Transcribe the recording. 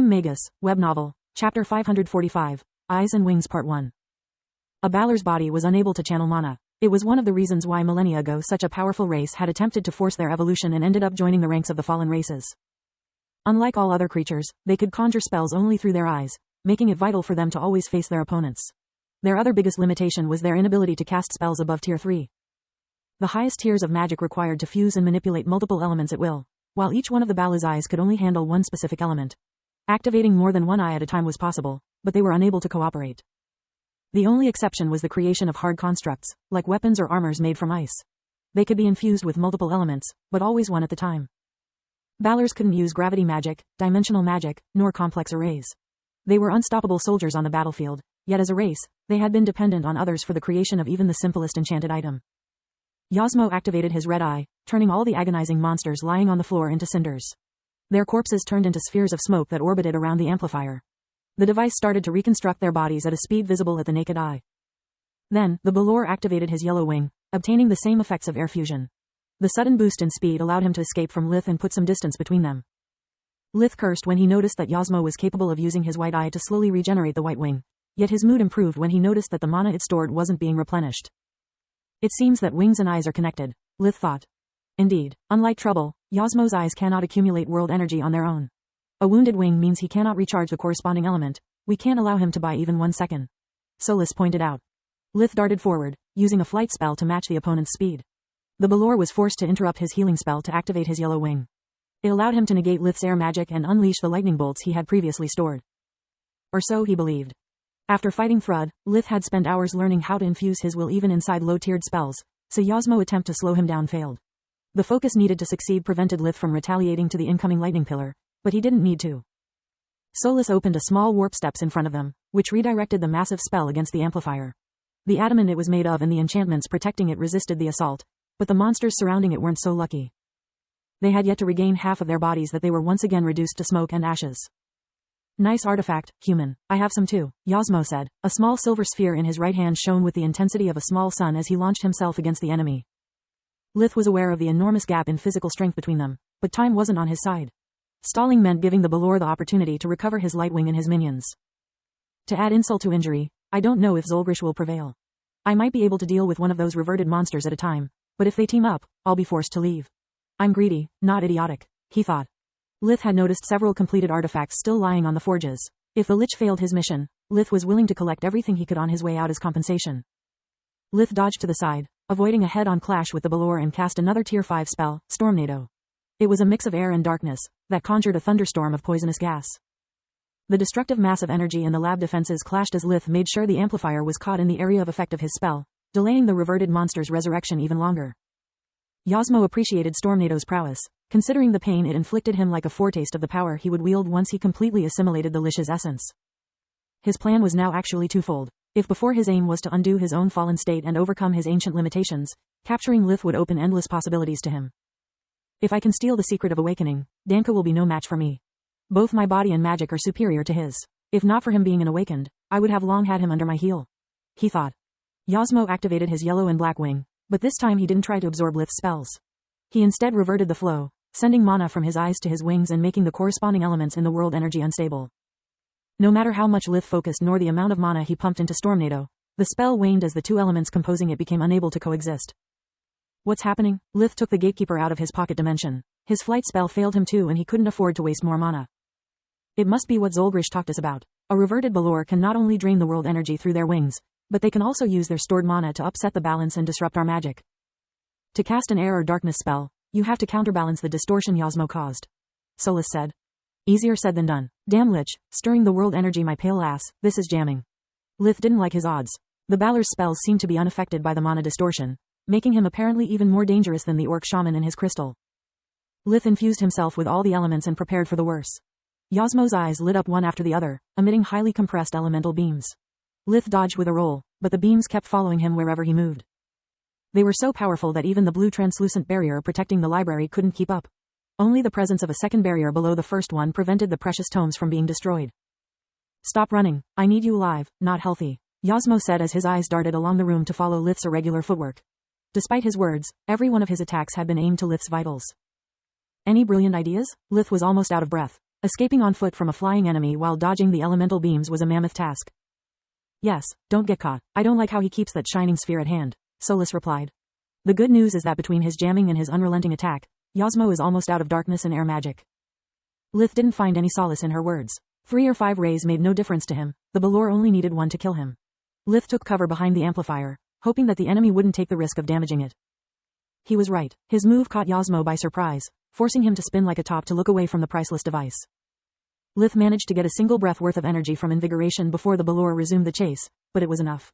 Magus, web novel, Chapter 545, Eyes and Wings Part 1. A Balor's body was unable to channel mana. It was one of the reasons why millennia ago such a powerful race had attempted to force their evolution and ended up joining the ranks of the fallen races. Unlike all other creatures, they could conjure spells only through their eyes, making it vital for them to always face their opponents. Their other biggest limitation was their inability to cast spells above Tier 3. The highest tiers of magic required to fuse and manipulate multiple elements at will, while each one of the Balor's eyes could only handle one specific element. Activating more than one eye at a time was possible, but they were unable to cooperate. The only exception was the creation of hard constructs, like weapons or armors made from ice. They could be infused with multiple elements, but always one at the time. Balors couldn't use gravity magic, dimensional magic, nor complex arrays. They were unstoppable soldiers on the battlefield, yet as a race, they had been dependent on others for the creation of even the simplest enchanted item. Yasmo activated his red eye, turning all the agonizing monsters lying on the floor into cinders. Their corpses turned into spheres of smoke that orbited around the amplifier. The device started to reconstruct their bodies at a speed visible at the naked eye. Then, the Balor activated his yellow wing, obtaining the same effects of air fusion. The sudden boost in speed allowed him to escape from Lith and put some distance between them. Lith cursed when he noticed that Yasmo was capable of using his white eye to slowly regenerate the white wing, yet his mood improved when he noticed that the mana it stored wasn't being replenished. It seems that wings and eyes are connected, Lith thought. Indeed, unlike Trouble, Yasmo's eyes cannot accumulate world energy on their own. A wounded wing means he cannot recharge the corresponding element. We can't allow him to buy even 1 second. Solus pointed out. Lith darted forward, using a flight spell to match the opponent's speed. The Balor was forced to interrupt his healing spell to activate his yellow wing. It allowed him to negate Lith's air magic and unleash the lightning bolts he had previously stored. Or so he believed. After fighting Thrud, Lith had spent hours learning how to infuse his will even inside low-tiered spells, so Yasmo's attempt to slow him down failed. The focus needed to succeed prevented Lith from retaliating to the incoming lightning pillar, but he didn't need to. Solus opened a small warp steps in front of them, which redirected the massive spell against the amplifier. The adamant it was made of and the enchantments protecting it resisted the assault, but the monsters surrounding it weren't so lucky. They had yet to regain half of their bodies that they were once again reduced to smoke and ashes. Nice artifact, human. I have some too, Yasmo said. A small silver sphere in his right hand shone with the intensity of a small sun as he launched himself against the enemy. Lith was aware of the enormous gap in physical strength between them, but time wasn't on his side. Stalling meant giving the Balor the opportunity to recover his Lightwing and his minions. To add insult to injury, I don't know if Zolgrish will prevail. I might be able to deal with one of those reverted monsters at a time, but if they team up, I'll be forced to leave. I'm greedy, not idiotic, he thought. Lith had noticed several completed artifacts still lying on the forges. If the Lich failed his mission, Lith was willing to collect everything he could on his way out as compensation. Lith dodged to the side, avoiding a head-on clash with the Balor and cast another Tier 5 spell, Stormnado. It was a mix of air and darkness that conjured a thunderstorm of poisonous gas. The destructive mass of energy and the lab defenses clashed as Lith made sure the amplifier was caught in the area of effect of his spell, delaying the reverted monster's resurrection even longer. Yasmo appreciated Stormnado's prowess, considering the pain it inflicted him like a foretaste of the power he would wield once he completely assimilated the Lich's essence. His plan was now actually twofold. If before his aim was to undo his own fallen state and overcome his ancient limitations, capturing Lith would open endless possibilities to him. If I can steal the secret of awakening, Danka will be no match for me. Both my body and magic are superior to his. If not for him being an awakened, I would have long had him under my heel. He thought. Yasmo activated his yellow and black wing, but this time he didn't try to absorb Lith's spells. He instead reverted the flow, sending mana from his eyes to his wings and making the corresponding elements in the world energy unstable. No matter how much Lith focused nor the amount of mana he pumped into Stormnado, the spell waned as the two elements composing it became unable to coexist. What's happening? Lith took the gatekeeper out of his pocket dimension. His flight spell failed him too and he couldn't afford to waste more mana. It must be what Zolgrish talked us about. A reverted Balor can not only drain the world energy through their wings, but they can also use their stored mana to upset the balance and disrupt our magic. To cast an air or darkness spell, you have to counterbalance the distortion Yasmo caused. Solus said. Easier said than done. Damn Lich, stirring the world energy my pale ass, this is jamming. Lith didn't like his odds. The Balor's spells seemed to be unaffected by the mana distortion, making him apparently even more dangerous than the orc shaman in his crystal. Lith infused himself with all the elements and prepared for the worst. Yasmo's eyes lit up one after the other, emitting highly compressed elemental beams. Lith dodged with a roll, but the beams kept following him wherever he moved. They were so powerful that even the blue translucent barrier protecting the library couldn't keep up. Only the presence of a second barrier below the first one prevented the precious tomes from being destroyed. Stop running, I need you alive, not healthy, Yasmo said as his eyes darted along the room to follow Lith's irregular footwork. Despite his words, every one of his attacks had been aimed to Lith's vitals. Any brilliant ideas? Lith was almost out of breath. Escaping on foot from a flying enemy while dodging the elemental beams was a mammoth task. Yes, don't get caught. I don't like how he keeps that shining sphere at hand, Solus replied. The good news is that between his jamming and his unrelenting attack, Yasmo is almost out of darkness and air magic. Lith didn't find any solace in her words. 3 or 5 rays made no difference to him, the Balor only needed one to kill him. Lith took cover behind the amplifier, hoping that the enemy wouldn't take the risk of damaging it. He was right. His move caught Yasmo by surprise, forcing him to spin like a top to look away from the priceless device. Lith managed to get a single breath worth of energy from invigoration before the Balor resumed the chase, but it was enough.